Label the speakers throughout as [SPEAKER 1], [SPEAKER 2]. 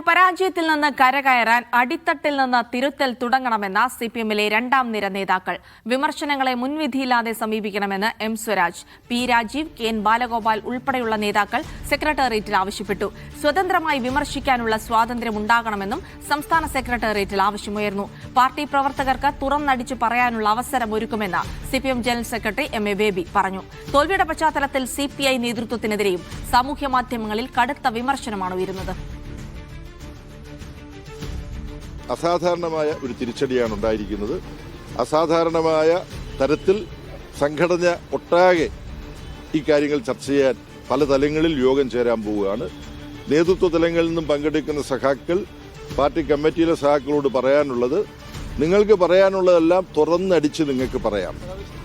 [SPEAKER 1] പരാജയത്തിൽ നിന്ന് കരകയറാൻ അടിത്തട്ടിൽ നിന്ന് തിരുത്തൽ തുടങ്ങണമെന്ന സിപിഎമ്മിലെ രണ്ടാം നിര നേതാക്കൾ. വിമർശനങ്ങളെ മുൻവിധിയില്ലാതെ സമീപിക്കണമെന്ന് M Swaraj, P Rajeev, K N Balagopal ഉൾപ്പെടെയുള്ള നേതാക്കൾ സെക്രട്ടേറിയറ്റിൽ ആവശ്യപ്പെട്ടു. സ്വതന്ത്രമായി വിമർശിക്കാനുള്ള സ്വാതന്ത്ര്യം ഉണ്ടാകണമെന്നും സംസ്ഥാന സെക്രട്ടേറിയറ്റിൽ ആവശ്യമുയർന്നു. പാർട്ടി പ്രവർത്തകർക്ക് തുറന്നടിച്ചു പറയാനുള്ള അവസരം ഒരുക്കുമെന്ന് CPM general secretary M A baby പറഞ്ഞു. തോൽവിയുടെ പശ്ചാത്തലത്തിൽ സിപിഐ നേതൃത്വത്തിനെതിരെയും സാമൂഹ്യമാധ്യമങ്ങളിൽ കടുത്ത വിമർശനമാണ് ഉയരുന്നത്.
[SPEAKER 2] അസാധാരണമായ ഒരു തിരിച്ചടിയാണ് ഉണ്ടായിരിക്കുന്നത്. അസാധാരണമായ തരത്തിൽ സംഘടന ഒട്ടാകെ ഈ കാര്യങ്ങൾ ചർച്ച ചെയ്യാൻ പല തലങ്ങളിൽ യോഗം ചേരാൻ പോവുകയാണ്. നേതൃത്വ തലങ്ങളിൽ നിന്നും പങ്കെടുക്കുന്ന സഖാക്കൾ പാർട്ടി കമ്മിറ്റിയിലെ സഖാക്കളോട് പറയാനുള്ളത്, നിങ്ങൾക്ക് പറയാനുള്ളതെല്ലാം തുറന്നടിച്ച് നിങ്ങൾക്ക് പറയാം.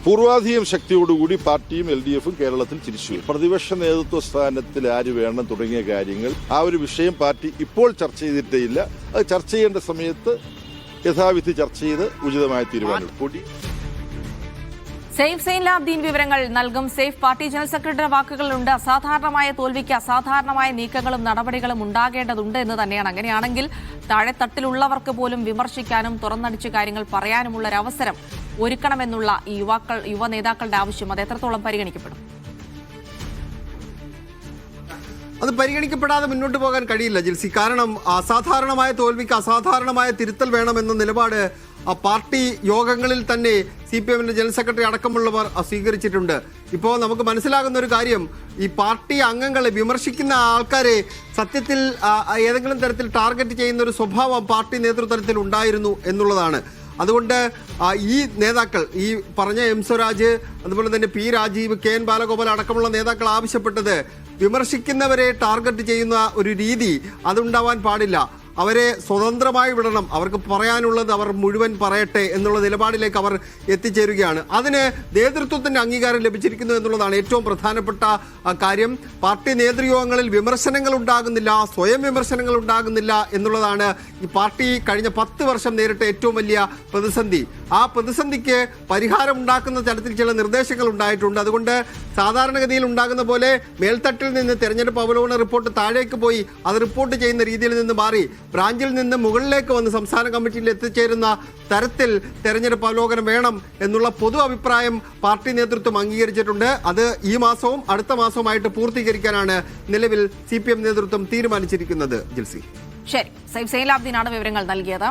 [SPEAKER 2] പൂർവാധികം ശക്തിയോടുകൂടി പാർട്ടിയും LDF കേരളത്തിൽ തിരിച്ചു. പ്രതിപക്ഷ നേതൃത്വ സ്ഥാനത്തിൽ ആര് വേണം തുടങ്ങിയ കാര്യങ്ങൾ, ആ ഒരു വിഷയം പാർട്ടി ഇപ്പോൾ ചർച്ച ചെയ്തിട്ടേ ഇല്ല. അത് ചർച്ച ചെയ്യേണ്ട സമയത്ത് യഥാവിധി ചർച്ച ചെയ്ത് ഉചിതമായ തീരുമാനം കൂടി.
[SPEAKER 1] സെയ്ഫ് സൈൻലാബ്ദീൻ വിവരങ്ങൾ നൽകും. സെയ്ഫ്, പാർട്ടി ജനറൽ സെക്രട്ടറിയുടെ വാക്കുകളുണ്ട്. അസാധാരണമായ തോൽവിക്ക് അസാധാരണമായ നീക്കങ്ങളും നടപടികളും ഉണ്ടാകേണ്ടതുണ്ട് എന്ന് തന്നെയാണ്. അങ്ങനെയാണെങ്കിൽ താഴെത്തട്ടിലുള്ളവർക്ക് പോലും വിമർശിക്കാനും തുറന്നടിച്ച് കാര്യങ്ങൾ പറയാനുമുള്ള ഒരു അവസരം ഒരുക്കണമെന്നുള്ള ഈ യുവ നേതാക്കളുടെ ആവശ്യം അത് എത്രത്തോളം പരിഗണിക്കപ്പെടും?
[SPEAKER 3] അത് പരിഗണിക്കപ്പെടാതെ മുന്നോട്ട് പോകാൻ കഴിയില്ല ജിൽസി. കാരണം അസാധാരണമായ തോൽവിക്ക് അസാധാരണമായ തിരുത്തൽ വേണമെന്ന നിലപാട് പാർട്ടി യോഗങ്ങളിൽ തന്നെ CPMന്റെ ജനറൽ സെക്രട്ടറി അടക്കമുള്ളവർ സ്വീകരിച്ചിട്ടുണ്ട്. ഇപ്പോൾ നമുക്ക് മനസ്സിലാകുന്ന ഒരു കാര്യം, ഈ പാർട്ടി അംഗങ്ങളെ വിമർശിക്കുന്ന ആൾക്കാരെ സത്യത്തിൽ ഏതെങ്കിലും തരത്തിൽ ടാർഗറ്റ് ചെയ്യുന്ന ഒരു സ്വഭാവം പാർട്ടി നേതൃത്വത്തിൽ ഉണ്ടായിരുന്നു എന്നുള്ളതാണ്. അതുകൊണ്ട് ഈ നേതാക്കൾ, ഈ പറഞ്ഞ എം സ്വരാജ്, അതുപോലെ തന്നെ P Rajeev, K N Balagopal അടക്കമുള്ള നേതാക്കൾ ആവശ്യപ്പെട്ടത് വിമർശിക്കുന്നവരെ ടാർഗറ്റ് ചെയ്യുന്ന ഒരു രീതി അതുണ്ടാവാൻ പാടില്ല. അവരെ സ്വതന്ത്രമായി വിടണം. അവർക്ക് പറയാനുള്ളത് അവർ മുഴുവൻ പറയട്ടെ എന്നുള്ള നിലപാടിലേക്ക് അവർ എത്തിച്ചേരുകയാണ്. അതിന് നേതൃത്വത്തിന്റെ അംഗീകാരം ലഭിച്ചിരിക്കുന്നു എന്നുള്ളതാണ് ഏറ്റവും പ്രധാനപ്പെട്ട കാര്യം. പാർട്ടി നേതൃയോഗങ്ങളിൽ വിമർശനങ്ങൾ ഉണ്ടാകുന്നില്ല, സ്വയം വിമർശനങ്ങൾ ഉണ്ടാകുന്നില്ല എന്നുള്ളതാണ് ഈ പാർട്ടി കഴിഞ്ഞ 10 വർഷം നേരിട്ട ഏറ്റവും വലിയ പ്രതിസന്ധി. ആ പ്രതിസന്ധിക്ക് പരിഹാരം ഉണ്ടാക്കുന്ന തരത്തിൽ ചില നിർദ്ദേശങ്ങൾ ഉണ്ടായിട്ടുണ്ട്. അതുകൊണ്ട് സാധാരണഗതിയിൽ ഉണ്ടാകുന്ന പോലെ മേൽത്തട്ടിൽ നിന്ന് തെരഞ്ഞെടുപ്പ് അവലോകന റിപ്പോർട്ട് താഴേക്ക് പോയി അത് റിപ്പോർട്ട് ചെയ്യുന്ന രീതിയിൽ നിന്ന് മാറി ബ്രാഞ്ചിൽ നിന്ന് മുകളിലേക്ക് വന്ന് സംസ്ഥാന കമ്മിറ്റിയിൽ എത്തിച്ചേരുന്ന തരത്തിൽ തെരഞ്ഞെടുപ്പ് അവലോകനം വേണം എന്നുള്ള പൊതു അഭിപ്രായം പാർട്ടി നേതൃത്വം അംഗീകരിച്ചിട്ടുണ്ട്. അത് ഈ മാസവും അടുത്ത മാസവുമായിട്ട് പൂർത്തീകരിക്കാനാണ് നിലവിൽ CPM നേതൃത്വം തീരുമാനിച്ചിരിക്കുന്നത്. ജിൽസി,
[SPEAKER 1] ശരി. സെയ്ഫ് സൈൻലാബ്ദീനാണ് വിവരങ്ങൾ നൽകിയത്.